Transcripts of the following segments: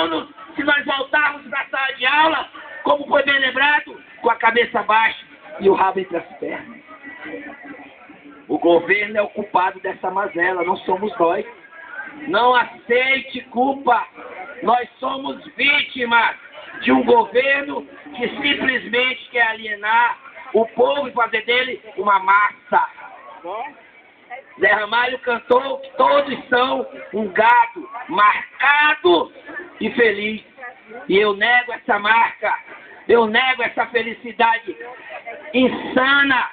alunos, se nós voltarmos para a sala de aula, como foi bem lembrado, com a cabeça baixa e o rabo entre as pernas. O governo é o culpado dessa mazela, não somos nós. Não aceite culpa. Nós somos vítimas de um governo que simplesmente quer alienar o povo e fazer dele uma massa. Zé Ramalho cantou que todos são um gado marcado e feliz. E eu nego essa marca, eu nego essa felicidade insana.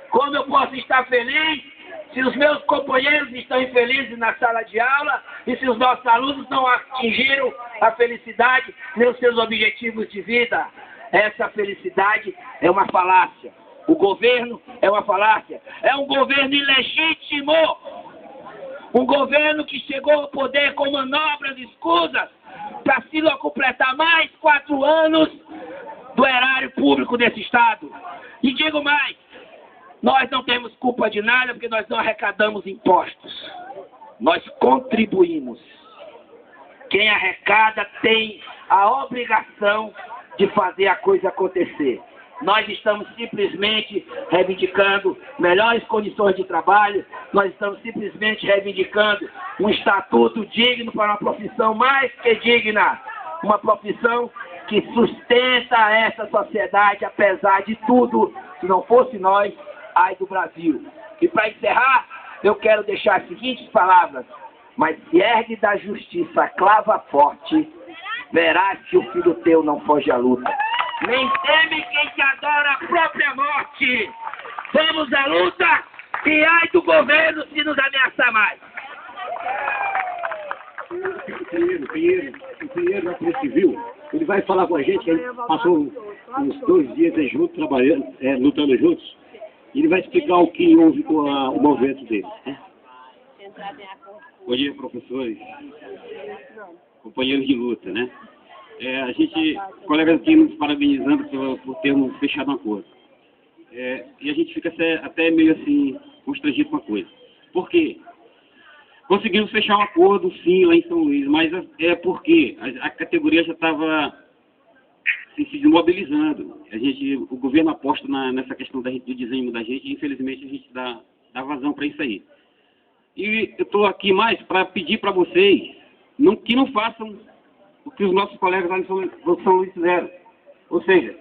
Como eu posso estar feliz se os meus companheiros estão infelizes na sala de aula e se os nossos alunos não atingiram a felicidade nem os seus objetivos de vida? Essa felicidade é uma falácia. O governo é uma falácia. É um governo ilegítimo. Um governo que chegou ao poder com manobras escusas para se completar mais 4 anos do erário público desse estado. E digo mais, nós não temos culpa de nada porque nós não arrecadamos impostos. Nós contribuímos. Quem arrecada tem a obrigação de fazer a coisa acontecer. Nós estamos simplesmente reivindicando melhores condições de trabalho, nós estamos simplesmente reivindicando um estatuto digno para uma profissão mais que digna, uma profissão que sustenta essa sociedade, apesar de tudo. Se não fosse nós, ai do Brasil. E para encerrar, eu quero deixar as seguintes palavras: mas se ergue da justiça clava forte, verás que o filho teu não foge à luta. Nem teme quem te adora a própria morte. Vamos à luta e ai do governo se nos ameaçar mais. O Pinheiro da Polícia Civil, ele vai falar com a gente, que a gente passou uns 2 dias juntos, trabalhando, lutando juntos, e ele vai explicar o que houve com o movimento dele. Né? Bom dia, professores, companheiros de luta, né? A gente, colegas aqui nos parabenizando por termos fechado um acordo. E a gente fica até meio assim, constrangido com a coisa. Por quê? Conseguimos fechar um acordo, sim, lá em São Luís, mas é porque a categoria já estava se desmobilizando. O governo aposta nessa questão do desenho da gente e, infelizmente, a gente dá vazão para isso aí. E eu estou aqui mais para pedir para vocês que não façam o que os nossos colegas lá em São Luís fizeram. Ou seja,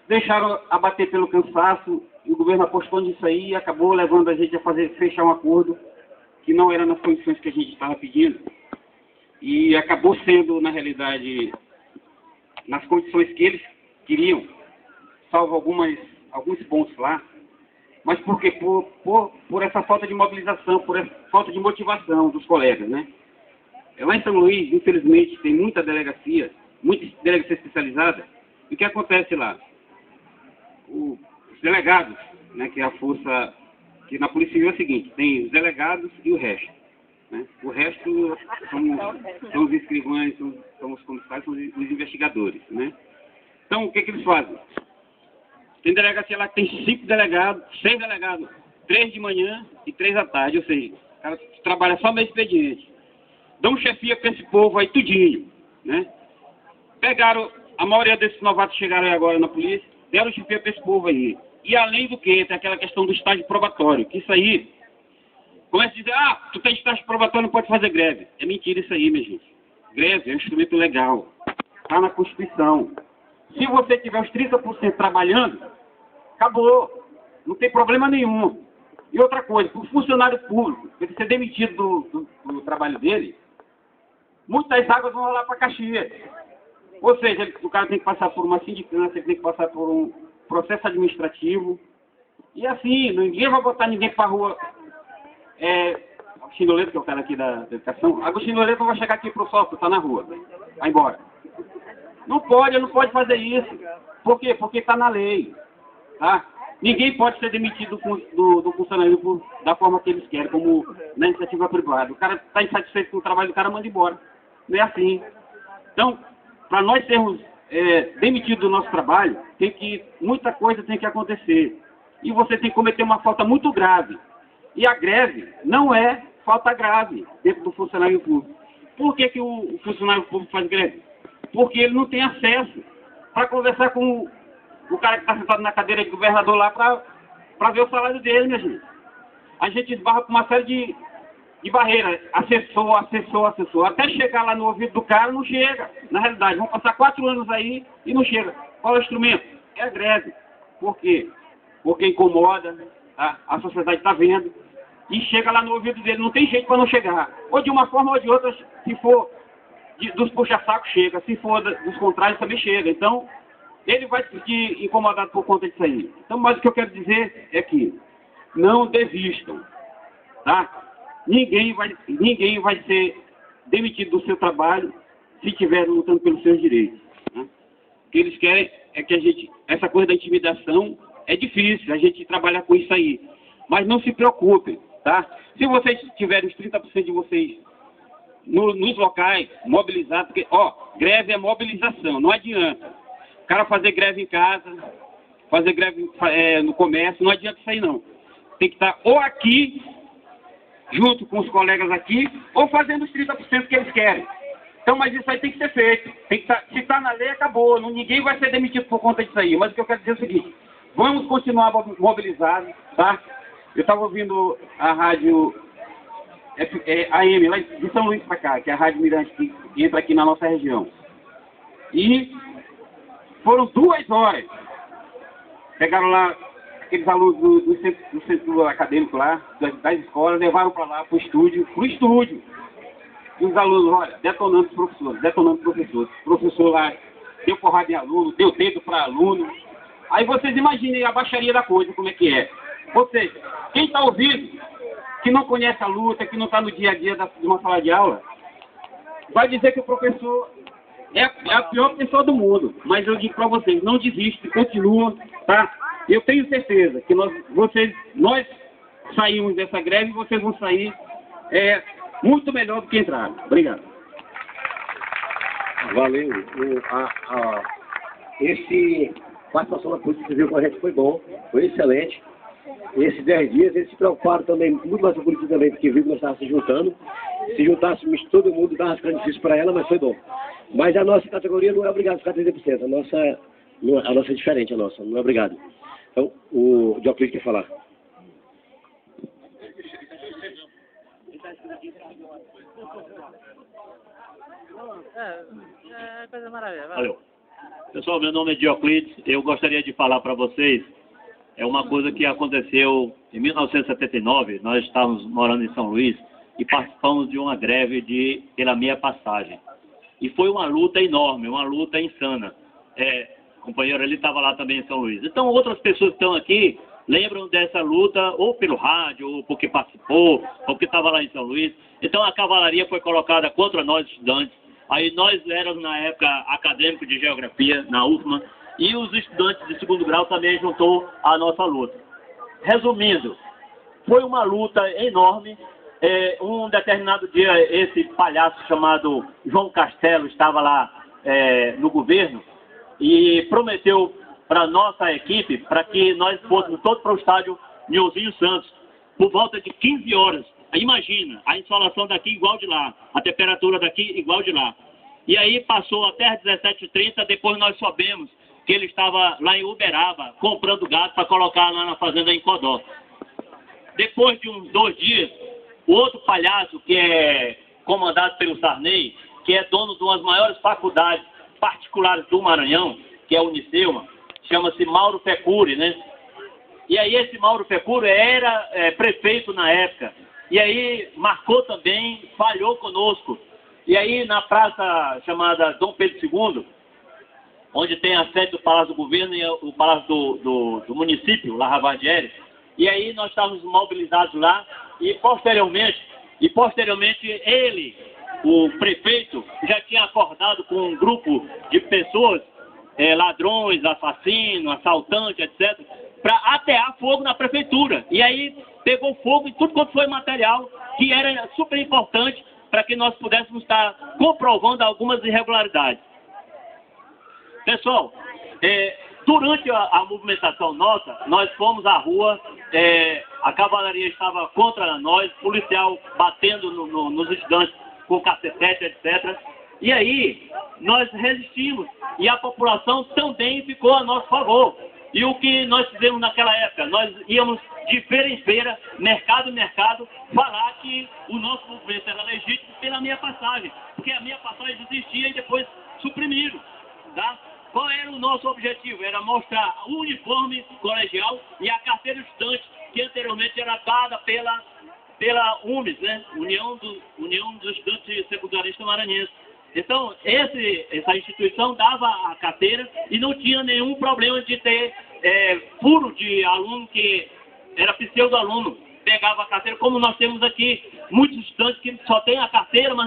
deixaram abater pelo cansaço e o governo apostou nisso aí e acabou levando a gente a fechar um acordo que não era nas condições que a gente estava pedindo. E acabou sendo, na realidade, nas condições que eles queriam, salvo alguns pontos lá, mas porque por essa falta de mobilização, por essa falta de motivação dos colegas, né? Lá em São Luís, infelizmente, tem muita delegacia especializada. E o que acontece lá? Os delegados, né, que é a força, que na Polícia Civil é o seguinte, tem os delegados e o resto. Né? O resto são os escrivães, são os comissários, são os investigadores. Né? Então, o que eles fazem? Tem delegacia lá que tem 5 delegados, 6 delegados, 3 de manhã e 3 à tarde, ou seja, o cara trabalha só meio expediente. Dão chefia para esse povo aí tudinho, né? Pegaram, a maioria desses novatos chegaram aí agora na polícia, deram chefia para esse povo aí. E além do que, tem aquela questão do estágio probatório, que isso aí, começa a dizer, tu tem estágio probatório, não pode fazer greve. É mentira isso aí, minha gente. Greve é um instrumento legal, está na Constituição. Se você tiver os 30% trabalhando, acabou, não tem problema nenhum. E outra coisa, o funcionário público, ele ser demitido do trabalho dele, muitas águas vão rolar para Caxias. Ou seja, o cara tem que passar por uma sindicância, ele tem que passar por um processo administrativo. E assim, ninguém vai botar ninguém para a rua. Agostinho Loreto, que é o cara aqui da educação, Agostinho Loreto vai chegar aqui pro sócio, tá na rua, vai embora. Não pode fazer isso. Por quê? Porque está na lei. Tá? Ninguém pode ser demitido do funcionário da forma que eles querem, como na iniciativa privada. O cara está insatisfeito com o trabalho do cara, manda embora. Não é assim. Então, para nós sermos demitidos do nosso trabalho, muita coisa tem que acontecer. E você tem que cometer uma falta muito grave. E a greve não é falta grave dentro do funcionário público. Por que o funcionário público faz greve? porque ele não tem acesso para conversar com o cara que está sentado na cadeira de governador lá para ver o salário dele, minha gente. A gente esbarra com uma série de barreiras, assessor, até chegar lá no ouvido do cara, não chega. Na realidade, vão passar 4 anos aí e não chega. Qual é o instrumento? É a greve. Por quê? Porque incomoda, a sociedade está vendo, e chega lá no ouvido dele, não tem jeito para não chegar. Ou de uma forma ou de outra, se for dos puxa-sacos, chega. Se for dos contrários, também chega. Então, ele vai se sentir incomodado por conta disso aí. Então, mas o que eu quero dizer é que não desistam, tá? Ninguém vai ser demitido do seu trabalho se estiver lutando pelos seus direitos. Né? O que eles querem é que essa coisa da intimidação é difícil, a gente trabalhar com isso aí. Mas não se preocupem, tá? Se vocês tiverem os 30% de vocês nos locais mobilizados, porque, greve é mobilização, não adianta. O cara fazer greve em casa, fazer greve no comércio, não adianta isso aí não. Tem que estar ou aqui, junto com os colegas aqui, ou fazendo os 30% que eles querem. Então, mas isso aí tem que ser feito. Tem que se está na lei, acabou. Ninguém vai ser demitido por conta disso aí. Mas o que eu quero dizer é o seguinte, vamos continuar mobilizados, tá? Eu estava ouvindo a rádio AM, lá de São Luís para cá, que é a Rádio Mirante, que entra aqui na nossa região. E foram 2 horas. Pegaram lá aqueles alunos do centro acadêmico lá, das escolas, levaram para lá, para o estúdio. E os alunos, olha, detonando os professores, detonando os professores. O professor lá deu porrada em aluno, deu dedo para aluno. Aí vocês imaginem a baixaria da coisa, como é que é. Ou seja, quem está ouvindo, que não conhece a luta, que não está no dia a dia de uma sala de aula, vai dizer que o professor é a pior pessoa do mundo. Mas eu digo para vocês, não desistem, continuam, tá? Eu tenho certeza que nós saímos dessa greve e vocês vão sair muito melhor do que entraram. Obrigado. Valeu. Esse participação da Polícia Civil com a gente foi bom, foi excelente. Esses 10 dias eles se preocuparam também, muito mais com a polícia também, porque viu que nós estávamos se juntando. Se juntássemos todo mundo, dava ficando difícil para ela, mas foi bom. Mas a nossa categoria não é obrigada a ficar 30%. A nossa é diferente, a nossa, não é obrigado. Então, o Dioclide quer falar. É coisa maravilhosa. Valeu. Pessoal, meu nome é Dioclides. Eu gostaria de falar para vocês, uma coisa que aconteceu em 1979. Nós estávamos morando em São Luís e participamos de uma greve pela meia passagem. E foi uma luta enorme, uma luta insana. O companheiro ele estava lá também em São Luís. Então, outras pessoas que estão aqui lembram dessa luta ou pelo rádio, ou porque participou, ou porque estava lá em São Luís. Então, a cavalaria foi colocada contra nós, estudantes. Aí nós éramos, na época, acadêmicos de geografia, na UFMA, e os estudantes de 2º grau também juntou à nossa luta. Resumindo, foi uma luta enorme. Um determinado dia, esse palhaço chamado João Castelo estava lá no governo e prometeu para a nossa equipe, para que nós fôssemos todos para o estádio Nilzinho Santos, por volta de 15 horas. Imagina, a insolação daqui igual de lá, a temperatura daqui igual de lá. E aí passou até às 17h30, depois nós soubemos que ele estava lá em Uberaba, comprando gado para colocar lá na fazenda em Codó. Depois de uns 2 dias, o outro palhaço, que é comandado pelo Sarney, que é dono de uma das maiores faculdades particulares do Maranhão, que é a Unicelma, chama-se Mauro Fecuri, né? E aí esse Mauro Fecuri era prefeito na época. E aí marcou também, falhou conosco. E aí na praça chamada Dom Pedro II, onde tem a sede do Palácio do Governo e o Palácio do município, La Ravadiere, e aí nós estávamos mobilizados lá e posteriormente ele, o prefeito, já tinha acordado com um grupo de pessoas, ladrões, assassinos, assaltantes, etc., para atear fogo na prefeitura. E aí pegou fogo em tudo quanto foi material, que era super importante para que nós pudéssemos estar comprovando algumas irregularidades. Pessoal, durante a movimentação nossa, nós fomos à rua, a cavalaria estava contra nós, policial batendo nos estudantes com cacetete, etc. E aí, nós resistimos e a população também ficou a nosso favor. E o que nós fizemos naquela época? Nós íamos de feira em feira, mercado em mercado, falar que o nosso movimento era legítimo pela minha passagem, porque a minha passagem existia e depois suprimiram, tá? Qual era o nosso objetivo? Era mostrar o uniforme colegial e a carteira estudante, que anteriormente era dada pela UMES, né? União dos Estudantes Secundaristas Maranhenses. Então, essa instituição dava a carteira e não tinha nenhum problema de ter furo de aluno que era pseudo-aluno, pegava a carteira, como nós temos aqui muitos estudantes que só têm a carteira, mas